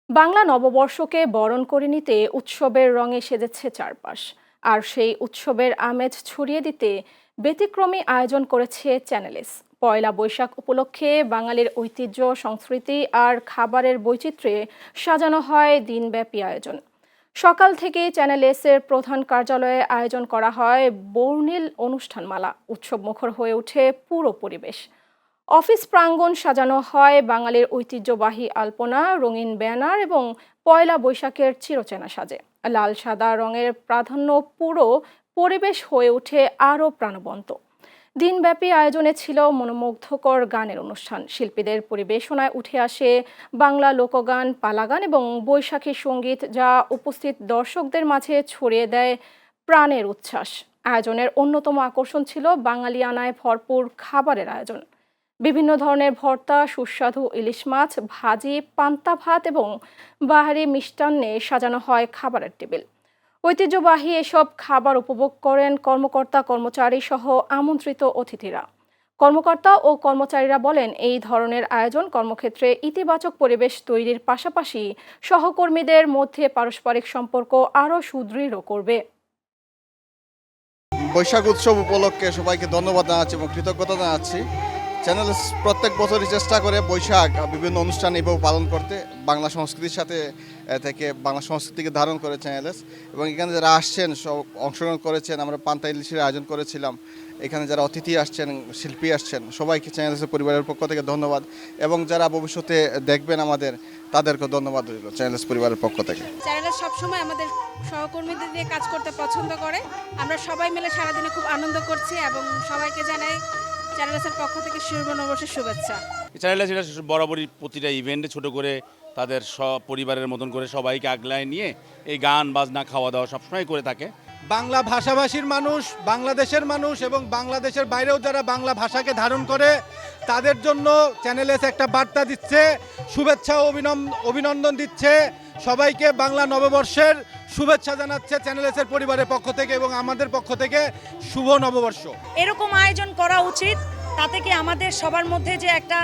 বাংলা নববর্ষকে বরণ করে নিতে উৎসবের রঙে সেজেছে চারপাশ। আর সেই উৎসবের আমেজ ছড়িয়ে দিতে ব্যতিক্রমী আয়োজন করেছে চ্যানেলস। পয়লা বৈশাখ উপলক্ষে বাঙালির ঐতিহ্য, সংস্কৃতি আর খাবারের বৈচিত্র্যে সাজানো হয় দিনব্যাপী আয়োজন। সকাল থেকে চ্যানেল এস এর প্রধান কার্যালয়ে আয়োজন করা হয় বর্ণিল অনুষ্ঠানমালা। উৎসব মুখর হয়ে ওঠে পুরো পরিবেশ। অফিস প্রাঙ্গণ সাজানো হয় বাঙালির ঐতিহ্যবাহী আলপনা, রঙিন ব্যানার এবং পয়লা বৈশাখের চিরচেনা সাজে। লাল সাদা রঙের প্রাধান্য পুরো পরিবেশ হয়ে ওঠে আরও প্রাণবন্ত। দিনব্যাপী আয়োজনে ছিল মনোমুগ্ধকর গানের অনুষ্ঠান। শিল্পীদের পরিবেশনায় উঠে আসে বাংলা লোকগান, পালাগান এবং বৈশাখী সঙ্গীত, যা উপস্থিত দর্শকদের মাঝে ছড়িয়ে দেয় প্রাণের উচ্ছ্বাস। আয়োজনের অন্যতম আকর্ষণ ছিল বাঙালিয়ানায় ভরপুর খাবারের আয়োজন। বিভিন্ন ধরনের ভর্তা, সুস্বাদু ইলিশ মাছ, ভাজি, পান্তা ভাত এবং বাহারি মিষ্টান্নে সাজানো হয় খাবারের টেবিল। ঐতিহ্যবাহী এসব খাবার উপভোগ করেন কর্মকর্তা, কর্মচারী সহ আমন্ত্রিত অতিথিরা। কর্মকর্তা ও কর্মচারীরা বলেন, এই ধরনের আয়োজন কর্মক্ষেত্রে ইতিবাচক পরিবেশ তৈরির পাশাপাশি সহকর্মীদের মধ্যে পারস্পরিক সম্পর্ক আরও সুদৃঢ় করবে। বৈশাখ উৎসব উপলক্ষে সবাইকে ধন্যবাদ জানাচ্ছি এবং কৃতজ্ঞতা জানাচ্ছি। চ্যানেল প্রত্যেক বছরই চেষ্টা করে বৈশাখ বিভিন্ন অনুষ্ঠান এভাবে পালন করতে, বাংলা সংস্কৃতির সাথে থেকে বাংলা সংস্কৃতিকে ধারণ করে চ্যানেলস। এবং এখানে যারা আসছেন সব অংশগ্রহণ করেছেন, আমরা পান্তা ইলিশের আয়োজন করেছিলাম। এখানে যারা অতিথি আসছেন, শিল্পী আসছেন, সবাইকে চ্যানেলসের পরিবারের পক্ষ থেকে ধন্যবাদ। এবং যারা ভবিষ্যতে দেখবেন আমাদের, তাদেরকে ধন্যবাদ রইল চ্যানেলস পরিবারের পক্ষ থেকে। চ্যানেলস সবসময় আমাদের সহকর্মীদের দিয়ে কাজ করতে পছন্দ করে। আমরা সবাই মিলে সারাদিনে খুব আনন্দ করছি এবং সবাইকে জানাই চ্যানেলসের পক্ষ থেকে শুভ নববর্ষের শুভেচ্ছা। চ্যানেলস এটা বরাবরই প্রতিটা ইভেন্টে ছোট করে তাদের সব পরিবারের মতন করে সবাইকে আগলায় নিয়ে এই গান বাজনা খাওয়া দাওয়া সবসময় করে থাকে। বাংলা ভাষাভাষীর মানুষ, বাংলাদেশের মানুষ এবং বাংলাদেশের বাইরেও যারা বাংলা ভাষাকে ধারণ করে তাদের জন্য চ্যানেল এস একটা বার্তা দিচ্ছে, শুভেচ্ছা ও অভিনন্দন দিচ্ছে। সবাইকে বাংলা নববর্ষের শুভেচ্ছা জানাচ্ছে চ্যানেল এস এর পরিবারের পক্ষ থেকে এবং আমাদের পক্ষ থেকে শুভ নববর্ষ। এরকম আয়োজন করা উচিত, তাতে কি আমাদের সবার মধ্যে যে একটা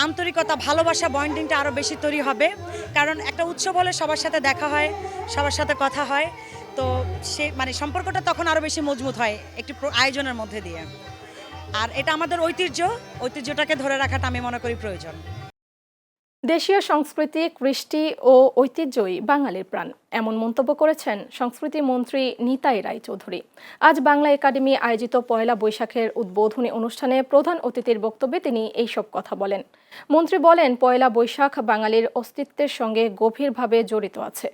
আন্তরিকতা, ভালোবাসা, বন্ডিংটা আরও বেশি তৈরি হবে। কারণ একটা উৎসব হলে সবার সাথে দেখা হয়, সবার সাথে কথা হয়, তো সে সম্পর্কটা তখন আরও বেশি মজবুত হয় একটি আয়োজনের মধ্যে দিয়ে। আর এটা আমাদের ঐতিহ্যটাকে ধরে রাখাটা আমি মনে করি প্রয়োজন। দেশীয় সংস্কৃতি, কৃষ্টি ও ঐতিহ্যই বাঙালির প্রাণ, এমন মন্তব্য করেছেন সংস্কৃতি মন্ত্রী নিতাই রায়চৌধুরী। আজ বাংলা একাডেমি আয়োজিত পয়লা বৈশাখের উদ্বোধনী অনুষ্ঠানে প্রধান অতিথির বক্তব্যে তিনি এইসব কথা বলেন। মন্ত্রী বলেন, পয়লা বৈশাখ বাঙালির অস্তিত্বের সঙ্গে গভীরভাবে জড়িত আছে।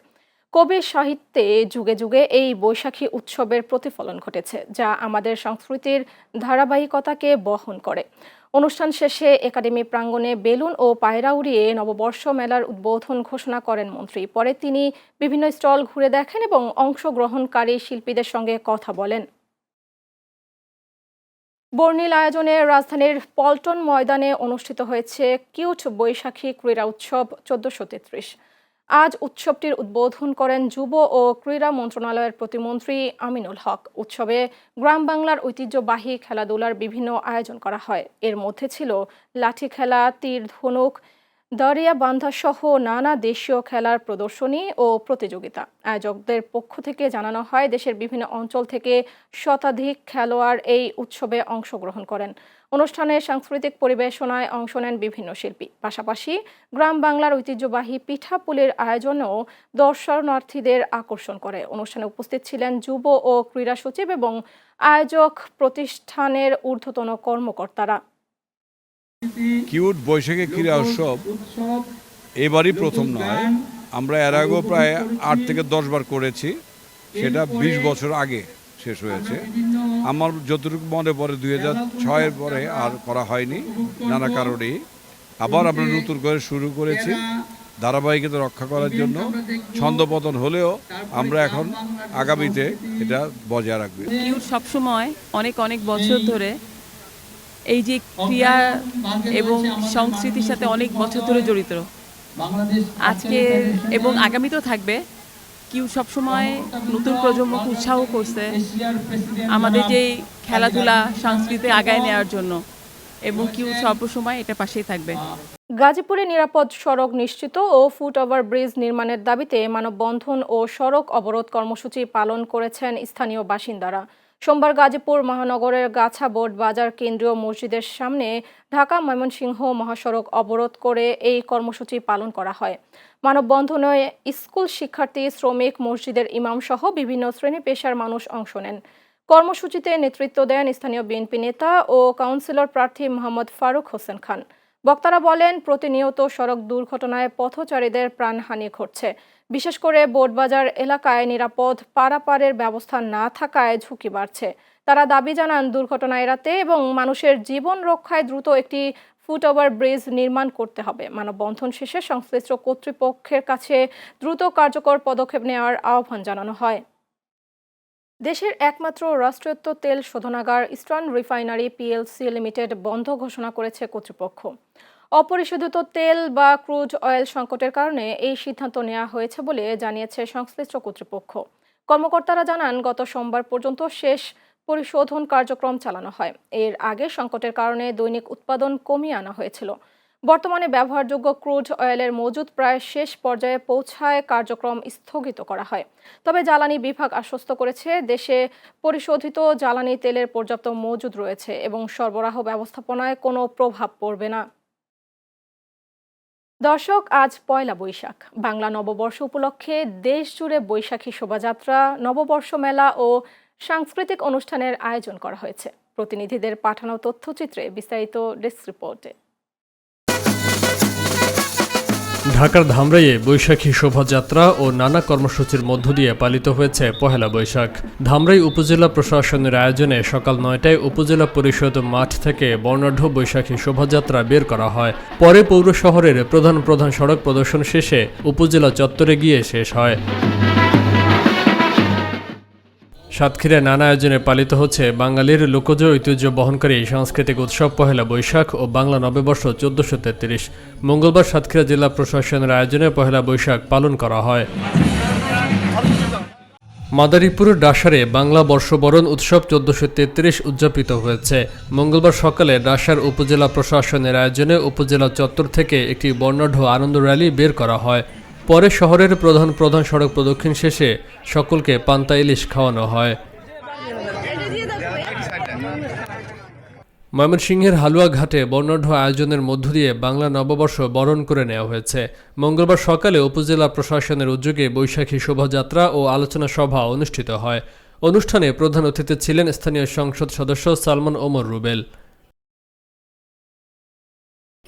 কবি সাহিত্যে যুগে যুগে এই বৈশাখী উৎসবের প্রতিফলন ঘটেছে, যা আমাদের সংস্কৃতির ধারাবাহিকতাকে বহন করে। অনুষ্ঠান শেষে একাডেমি প্রাঙ্গণে বেলুন ও পায়রা উড়িয়ে নববর্ষ মেলার উদ্বোধন ঘোষণা করেন মন্ত্রী। পরে তিনি বিভিন্ন স্টল ঘুরে দেখেন এবং অংশগ্রহণকারী শিল্পীদের সঙ্গে কথা বলেন। বর্ণিল আয়োজনে রাজধানীর পল্টন ময়দানে অনুষ্ঠিত হয়েছে কিউট বৈশাখী ক্রীড়া উৎসব 1433। আজ উৎসবটির উদ্বোধন করেন যুব ও ক্রীড়া মন্ত্রণালয়ের প্রতিমন্ত্রী আমিনুল হক। উৎসবে গ্রাম বাংলার ঐতিহ্যবাহী খেলাধুলার বিভিন্ন আয়োজন করা হয়। এর মধ্যে ছিল লাঠি খেলা, তীর ধনুক, দরিয়া বান্ধা সহ নানা দেশীয় খেলার প্রদর্শনী ও প্রতিযোগিতা। আয়োজকদের পক্ষ থেকে জানানো হয়, দেশের বিভিন্ন অঞ্চল থেকে শতাধিক খেলোয়াড় এই উৎসবে অংশগ্রহণ করেন। অনুষ্ঠানে সাংস্কৃতিক পরিবেশনায় অংশ নেন বিভিন্ন শিল্পী। পাশাপাশি গ্রাম বাংলার ঐতিহ্যবাহী পিঠাপুলির আয়োজনও দর্শনার্থীদের আকর্ষণ করে। অনুষ্ঠানে উপস্থিত ছিলেন যুব ও ক্রীড়া সচিব এবং আয়োজক প্রতিষ্ঠানের ঊর্ধ্বতন কর্মকর্তারা। কিউট বৈশাখী ক্রীড়া উৎসব এবারই প্রথম নয়, আমরা এর আগেও প্রায় 8 থেকে 10 বার করেছি। সেটা 20 বছর আগে শেষ হয়েছে। আমার যতটুকু মনে পড়ে 2006-এর পরে আর করা হয়নি নানা কারণেই। আবার আমরা নতুন করে শুরু করেছি ধারাবাহিকতা রক্ষা করার জন্য। ছন্দপতন হলেও আমরা এখন আগামীতে এটা বজায় রাখবো। কিউট সবসময় অনেক বছর ধরে এই যে ক্রিয়া এবং সংস্কৃতির সাথে অনেক বছর ধরে জড়িত, আজকে এবং আগামীতেও থাকবে। কিউট সবসময় নতুন প্রজন্মকে উৎসাহ করছে আমাদের যে খেলাধুলা সংস্কৃতি আগায় নেওয়ার জন্য। এবং কিউ সর্বসময় এটা পাশেই থাকবে। গাজীপুরে নিরাপদ সড়ক নিশ্চিত ও ফুটওভার ব্রিজ নির্মাণের দাবিতে মানববন্ধন ও সড়ক অবরোধ কর্মসূচি পালন করেছেন স্থানীয় বাসিন্দারা। সোমবার গাজীপুর মহানগরের গাছাবোর্ড বাজার কেন্দ্রীয় মসজিদের সামনে ঢাকা ময়মনসিংহ মহাসড়ক অবরোধ করে এই কর্মসূচি পালন করা হয়। মানববন্ধনে স্কুল শিক্ষার্থী, শ্রমিক, মসজিদের ইমাম সহ বিভিন্ন শ্রেণী পেশার মানুষ অংশ নেন। কর্মসূচিতে নেতৃত্ব দেন স্থানীয় বিএনপি নেতা ও কাউন্সিলর প্রার্থী মোহাম্মদ ফারুক হোসেন খান। বক্তারা বলেন, প্রতিনিয়ত সড়ক দুর্ঘটনায় পথচারীদের প্রাণহানি ঘটছে। বিশেষ করে বোর্ডবাজার এলাকায় নিরাপদ পারাপারের ব্যবস্থা না থাকায় ঝুঁকি বাড়ছে। তারা দাবি জানান, দুর্ঘটনা এড়াতে এবং মানুষের জীবন রক্ষায় দ্রুত একটি ফুটওভার ব্রিজ নির্মাণ করতে হবে। মানববন্ধন শেষে সংশ্লিষ্ট কর্তৃপক্ষের কাছে দ্রুত কার্যকর পদক্ষেপ নেওয়ার আহ্বান জানানো হয়। দেশের একমাত্র রাষ্ট্রায়ত্ত তেল শোধনাগার ইস্টার্ন রিফাইনারি পিএলসি লিমিটেড বন্ধ ঘোষণা করেছে কর্তৃপক্ষ। অপরিশোধিত তেল বা ক্রুড অয়েল সংকটের কারণে এই সিদ্ধান্ত নেওয়া হয়েছে বলে জানিয়েছে সংশ্লিষ্ট কর্তৃপক্ষ। কর্মকর্তারা জানান, গত সোমবার পর্যন্ত শেষ পরিশোধন কার্যক্রম চালানো হয়। এর আগে সংকটের কারণে দৈনিক উৎপাদন কমিয়ে আনা হয়েছিল। বর্তমানে ব্যবহারযোগ্য ক্রুড অয়েলের মজুদ প্রায় শেষ পর্যায়ে পৌঁছায় কার্যক্রম স্থগিত করা হয়। তবে জ্বালানি বিভাগ আশ্বস্ত করেছে, দেশে পরিশোধিত জ্বালানি তেলের পর্যাপ্ত মজুদ রয়েছে এবং সরবরাহ ব্যবস্থাপনায় কোনো প্রভাব পড়বে না। দর্শক, আজ পয়লা বৈশাখ। বাংলা নববর্ষ উপলক্ষে দেশ জুড়ে বৈশাখী শোভাযাত্রা, নববর্ষ মেলা ও সাংস্কৃতিক অনুষ্ঠানের আয়োজন করা হয়েছে। প্রতিনিধিদের পাঠানো তথ্যচিত্রে বিস্তারিত ডেস্ক রিপোর্টে। ঢাকার ধামরাইয়ে বৈশাখী শোভাযাত্রা ও নানা কর্মসূচির মধ্য দিয়ে পালিত হয়েছে পহেলা বৈশাখ। ধামরাই উপজেলা প্রশাসনের আয়োজনে সকাল 9টায় উপজেলা পরিষদ মাঠ থেকে বর্ণাঢ্য বৈশাখী শোভাযাত্রা বের করা হয়। পরে পৌর শহরের প্রধান প্রধান সড়ক প্রদর্শন শেষে উপজেলা চত্বরে গিয়ে শেষ হয়। সাতক্ষীরায় নানা আয়োজনে পালিত হচ্ছে বাঙালির লোকজ ঐতিহ্য বহনকারী সাংস্কৃতিক উৎসব পহেলা বৈশাখ ও বাংলা নববর্ষ 1433। মঙ্গলবার সাতক্ষীরা জেলা প্রশাসনের আয়োজনে পহেলা বৈশাখ পালন করা হয়। মাদারীপুরের ডাসারে বাংলা বর্ষবরণ উৎসব 1433 উদযাপিত হয়েছে। মঙ্গলবার সকালে ডাসার উপজেলা প্রশাসনের আয়োজনে উপজেলা চত্বর থেকে একটি বর্ণাঢ্য আনন্দ র্যালি বের করা হয়। পরে শহরের প্রধান প্রধান সড়ক প্রদক্ষিণ শেষে সকলকে পান্তা ইলিশ খাওয়ানো হয়। ময়মনসিংহের হালুয়া ঘাটে বর্ণাঢ্য আয়োজনের মধ্য দিয়ে বাংলা নববর্ষ বরণ করে নেওয়া হয়েছে। মঙ্গলবার সকালে উপজেলা প্রশাসনের উদ্যোগে বৈশাখী শোভাযাত্রা ও আলোচনা সভা অনুষ্ঠিত হয়। অনুষ্ঠানে প্রধান অতিথি ছিলেন স্থানীয় সংসদ সদস্য সালমান ওমর রুবেল।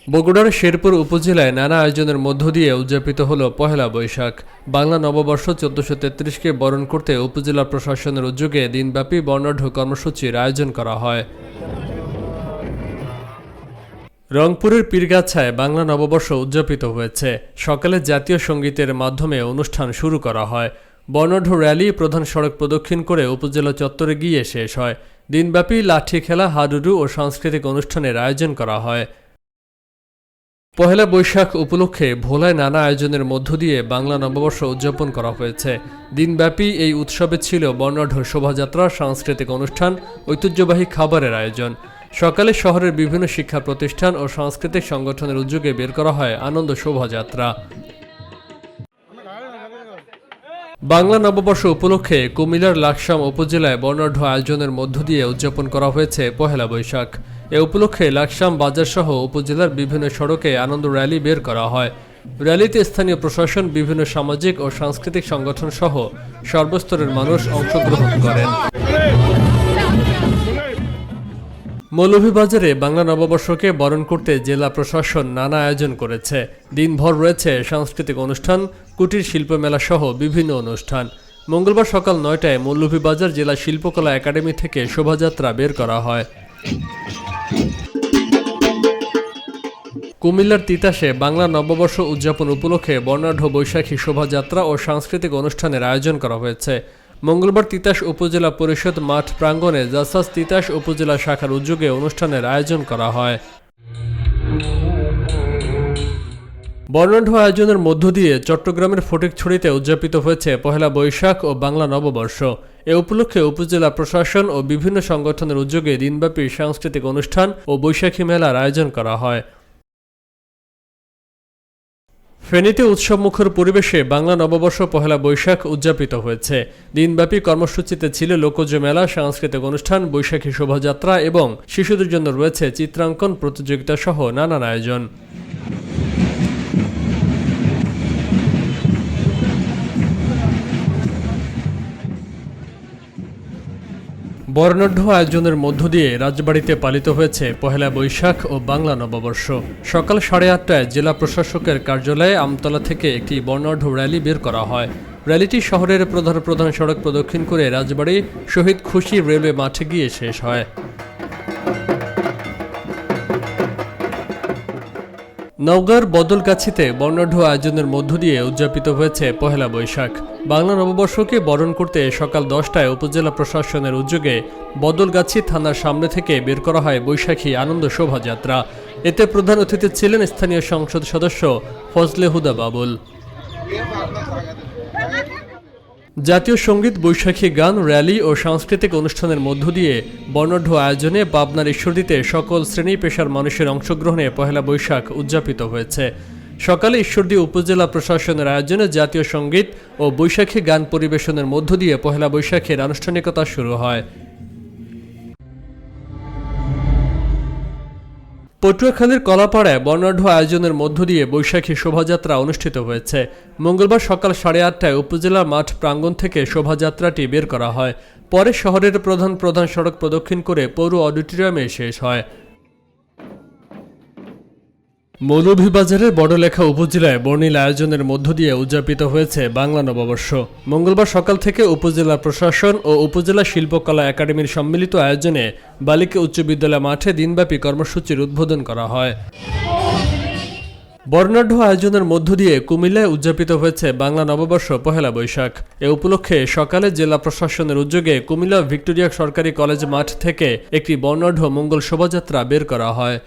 বগুড়ার শেরপুর উপজেলায় নানা আয়োজনের মধ্য দিয়ে উদযাপিত হল পহেলা বৈশাখ। বাংলা নববর্ষ 1433কে বরণ করতে উপজেলা প্রশাসনের উদ্যোগে দিনব্যাপী বর্ণাঢ্য কর্মসূচির আয়োজন করা হয়। রংপুরের পীরগাছায় বাংলা নববর্ষ উদযাপিত হয়েছে। সকালে জাতীয় সঙ্গীতের মাধ্যমে অনুষ্ঠান শুরু করা হয়। বর্ণাঢ্য র্যালি প্রধান সড়ক প্রদক্ষিণ করে উপজেলা চত্বরে গিয়ে শেষ হয়। দিনব্যাপী লাঠি খেলা, হাডুডু ও সাংস্কৃতিক অনুষ্ঠানের আয়োজন করা হয়। পহেলা বৈশাখ উপলক্ষে ভোলায় নানা আয়োজনের মধ্য দিয়ে বাংলা নববর্ষ উদযাপন করা হয়েছে। দিনব্যাপী এই উৎসবে ছিল বর্ণাঢ্য শোভাযাত্রা, সাংস্কৃতিক অনুষ্ঠান, ঐতিহ্যবাহী খাবারের আয়োজন। সকালে শহরের বিভিন্ন শিক্ষা প্রতিষ্ঠান ও সাংস্কৃতিক সংগঠনের উদ্যোগে বের করা হয় আনন্দ শোভাযাত্রা। বাংলা নববর্ষ উপলক্ষে কুমিল্লার লাকসাম উপজেলায় বর্ণাঢ্য আয়োজনের মধ্য দিয়ে উদযাপন করা হয়েছে পহেলা বৈশাখ। এ উপলক্ষে লাকসাম বাজার সহ উপজেলার বিভিন্ন সড়কে আনন্দ র্যালি বের করা হয়। র্যালিতে স্থানীয় প্রশাসন, বিভিন্ন সামাজিক ও সাংস্কৃতিক সংগঠন সহ সর্বস্তরের মানুষ অংশগ্রহণ করেন। মৌলভীবাজারে বাংলা নববর্ষকে বরণ করতে জেলা প্রশাসন নানা আয়োজন করেছে। দিনভর রয়েছে সাংস্কৃতিক অনুষ্ঠান, কুটির শিল্পমেলা সহ বিভিন্ন অনুষ্ঠান। মঙ্গলবার সকাল 9টায় মৌলভীবাজার জেলা শিল্পকলা একাডেমি থেকে শোভাযাত্রা বের করা হয়। কুমিল্লার তিতাসে বাংলা নববর্ষ উদযাপন উপলক্ষে বর্ণাঢ্য বৈশাখী শোভাযাত্রা ও সাংস্কৃতিক অনুষ্ঠানের আয়োজন করা হয়েছে। মঙ্গলবার তিতাস উপজেলা পরিষদ মাঠ প্রাঙ্গণে জাসাস তিতাস উপজেলা শাখার উদ্যোগে অনুষ্ঠানের আয়োজন করা হয়। বর্ণাঢ্য আয়োজনের মধ্য দিয়ে চট্টগ্রামের ফটিকছড়িতে উদযাপিত হয়েছে পহেলা বৈশাখ ও বাংলা নববর্ষ। এ উপলক্ষে উপজেলা প্রশাসন ও বিভিন্ন সংগঠনের উদ্যোগে দিনব্যাপী সাংস্কৃতিক অনুষ্ঠান ও বৈশাখী মেলার আয়োজন করা হয়। ফেনীতে উৎসবমুখর পরিবেশে বাংলা নববর্ষ পহেলা বৈশাখ উদযাপিত হয়েছে। দিনব্যাপী কর্মসূচিতে ছিল লোকজ মেলা, সাংস্কৃতিক অনুষ্ঠান, বৈশাখী শোভাযাত্রা এবং শিশুদের জন্য রয়েছে চিত্রাঙ্কন প্রতিযোগিতা সহ নানান আয়োজন। বর্ণাঢ্য আয়োজনের মধ্য দিয়ে রাজবাড়িতে পালিত হয়েছে পহেলা বৈশাখ ও বাংলা নববর্ষ। সকাল 8:30টায় জেলা প্রশাসকের কার্যালয়ে আমতলা থেকে একটি বর্ণাঢ্য র্যালি বের করা হয়। র্যালিটি শহরের প্রধান সড়ক প্রদক্ষিণ করে রাজবাড়ি শহীদ খুশি রেলওয়ে মাঠে গিয়ে শেষ হয়। নওগাঁর বদলগাছিতে বর্ণাঢ্য আয়োজনের মধ্য দিয়ে উদযাপিত হয়েছে পহেলা বৈশাখ। বাংলা নববর্ষকে বরণ করতে সকাল 10টায় উপজেলা প্রশাসনের উদ্যোগে বদলগাছি থানার সামনে থেকে বের করা হয় বৈশাখী আনন্দ শোভাযাত্রা। এতে প্রধান অতিথি ছিলেন স্থানীয় সংসদ সদস্য ফজলে হুদা বাবুল। জাতীয় সঙ্গীত, বৈশাখী গান, র্যালি ও সাংস্কৃতিক অনুষ্ঠানের মধ্য দিয়ে বর্ণাঢ্য আয়োজনে পাবনার ঈশ্বরদীতে সকল শ্রেণী পেশার মানুষের অংশগ্রহণে পহেলা বৈশাখ উদযাপিত হয়েছে। সকালে ঈশ্বরদী উপজেলা প্রশাসনের আয়োজনে জাতীয় সঙ্গীত ও বৈশাখী গান পরিবেশনের মধ্য দিয়ে পহেলা বৈশাখের আনুষ্ঠানিকতা শুরু হয়। পটুয়াখালীর কলাপাড়ায় বর্ণাঢ্য আয়োজনের মধ্য দিয়ে বৈশাখী শোভাযাত্রা অনুষ্ঠিত হয়েছে। মঙ্গলবার সকাল 8:30টায় উপজেলা মাঠ প্রাঙ্গণ থেকে শোভাযাত্রাটি বের করা হয়। পরে শহরের প্রধান সড়ক প্রদক্ষিণ করে পৌর অডিটোরিয়ামে শেষ হয়। মৌলভীবাজারের বড়লেখা উপজেলায় বর্ণিল আয়োজনের মধ্য দিয়ে উদযাপিত হয়েছে বাংলা নববর্ষ। মঙ্গলবার সকাল থেকে উপজেলা প্রশাসন ও উপজেলা শিল্পকলা একাডেমির সম্মিলিত আয়োজনে বালিকা উচ্চ বিদ্যালয় মাঠে দিনব্যাপী কর্মসূচির উদ্বোধন করা হয়। বর্ণাঢ্য আয়োজনের মধ্য দিয়ে কুমিল্লায় উদযাপিত হয়েছে বাংলা নববর্ষ পহেলা বৈশাখ। এ উপলক্ষে সকালে জেলা প্রশাসনের উদ্যোগে কুমিল্লা ভিক্টোরিয়া সরকারি কলেজ মাঠ থেকে একটি বর্ণাঢ্য মঙ্গল শোভাযাত্রা বের করা হয়।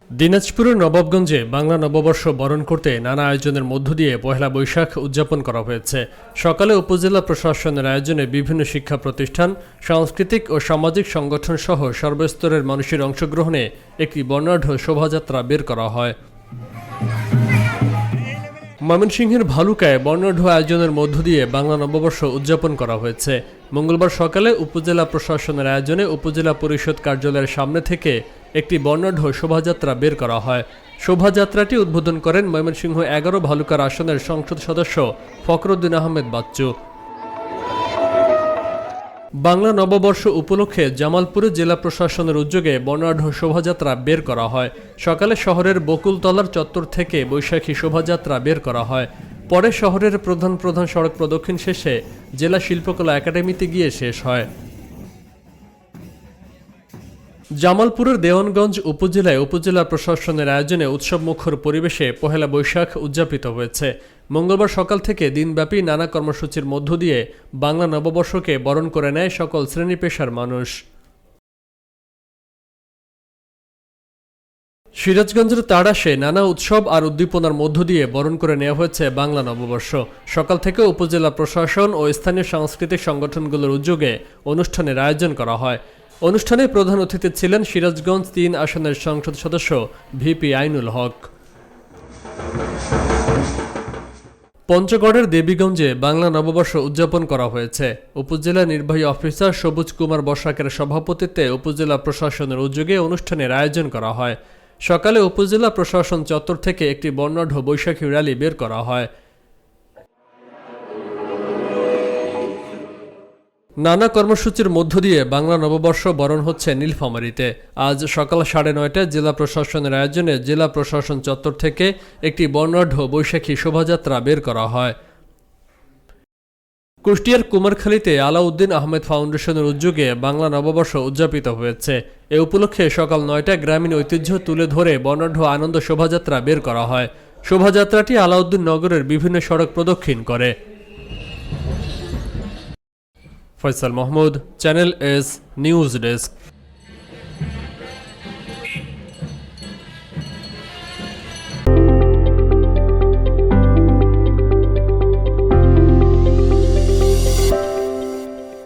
দিনাজপুরের নবাবগঞ্জে বাংলা নববর্ষ বরণ করতে নানা আয়োজনের মধ্য দিয়ে পহেলা বৈশাখ উদযাপন করা হয়েছে। সকালে উপজেলা প্রশাসনের আয়োজনে বিভিন্ন শিক্ষা প্রতিষ্ঠান, সাংস্কৃতিক ও সামাজিক সংগঠন সহ সর্বস্তরের মানুষের অংশগ্রহণে একটি বর্ণাঢ্য শোভাযাত্রা বের করা হয়। ময়মনসিংহের ভালুকায় বর্ণাঢ্য আয়োজনের মধ্য দিয়ে বাংলা নববর্ষ উদযাপন করা হয়েছে। মঙ্গলবার সকালে উপজেলা প্রশাসনের আয়োজনে উপজেলা পরিষদ কার্যালয়ের সামনে থেকে একটি বর্ণাঢ্য শোভাযাত্রা বের করা হয়। শোভাযাত্রাটি উদ্বোধন করেন ময়মনসিংহ 11 ভালুকার আসনের সংসদ সদস্য ফখরুদ্দিন আহমেদ বাচ্চু। বাংলা নববর্ষ উপলক্ষে জামালপুরে জেলা প্রশাসনের উদ্যোগে বর্ণাঢ্য শোভাযাত্রা বের করা হয়। সকালে শহরের বকুলতলার চত্বর থেকে বৈশাখী শোভাযাত্রা বের করা হয়। পরে শহরের প্রধান সড়ক প্রদক্ষিণ শেষে জেলা শিল্পকলা একাডেমিতে গিয়ে শেষ হয়। জামালপুরের দেওয়ানগঞ্জ উপজেলায় উপজেলা প্রশাসনের আয়োজনে উৎসবমুখর পরিবেশে পহেলা বৈশাখ উদযাপিত হয়েছে। মঙ্গলবার সকাল থেকে দিনব্যাপী নানা কর্মসূচির মধ্য দিয়ে বাংলা নববর্ষকে বরণ করে নেয় সকল শ্রেণী পেশার মানুষ। সিরাজগঞ্জের তাড়াশে নানা উৎসব আর উদ্দীপনার মধ্য দিয়ে বরণ করে নেওয়া হয়েছে বাংলা নববর্ষ। সকাল থেকে উপজেলা প্রশাসন ও স্থানীয় সাংস্কৃতিক সংগঠনগুলোর উদ্যোগে অনুষ্ঠানের আয়োজন করা হয়। অনুষ্ঠানে প্রধান অতিথি ছিলেন সিরাজগঞ্জ 3 আসনের সংসদ সদস্য ভিপি আইনুল হক। পঞ্চগড়ের দেবীগঞ্জে বাংলা নববর্ষ উদযাপন করা হয়েছে। উপজেলা নির্বাহী অফিসার সবুজ কুমার বসাকের সভাপতিত্বে উপজেলা প্রশাসনের উদ্যোগে অনুষ্ঠানের আয়োজন করা হয়। সকালে উপজেলা প্রশাসন চত্বর থেকে একটি বর্ণাঢ্য বৈশাখী র্যালি বের করা হয়। নানা কর্মসূচির মধ্য দিয়ে বাংলা নববর্ষ বরণ হচ্ছে নীলফামারীতে। আজ সকাল 9:30টায় জেলা প্রশাসনের আয়োজনে জেলা প্রশাসন চত্বর থেকে একটি বর্ণাঢ্য বৈশাখী শোভাযাত্রা বের করা হয়। কুষ্টিয়ার কুমারখালীতে আলাউদ্দিন আহমেদ ফাউন্ডেশনের উদ্যোগে বাংলা নববর্ষ উদযাপিত হয়েছে। এ উপলক্ষে সকাল 9টায় গ্রামীণ ঐতিহ্য তুলে ধরে বর্ণাঢ্য আনন্দ শোভাযাত্রা বের করা হয়। শোভাযাত্রাটি আলাউদ্দিন নগরের বিভিন্ন সড়ক প্রদক্ষিণ করে। Faisal Mahmud, channel S news desk.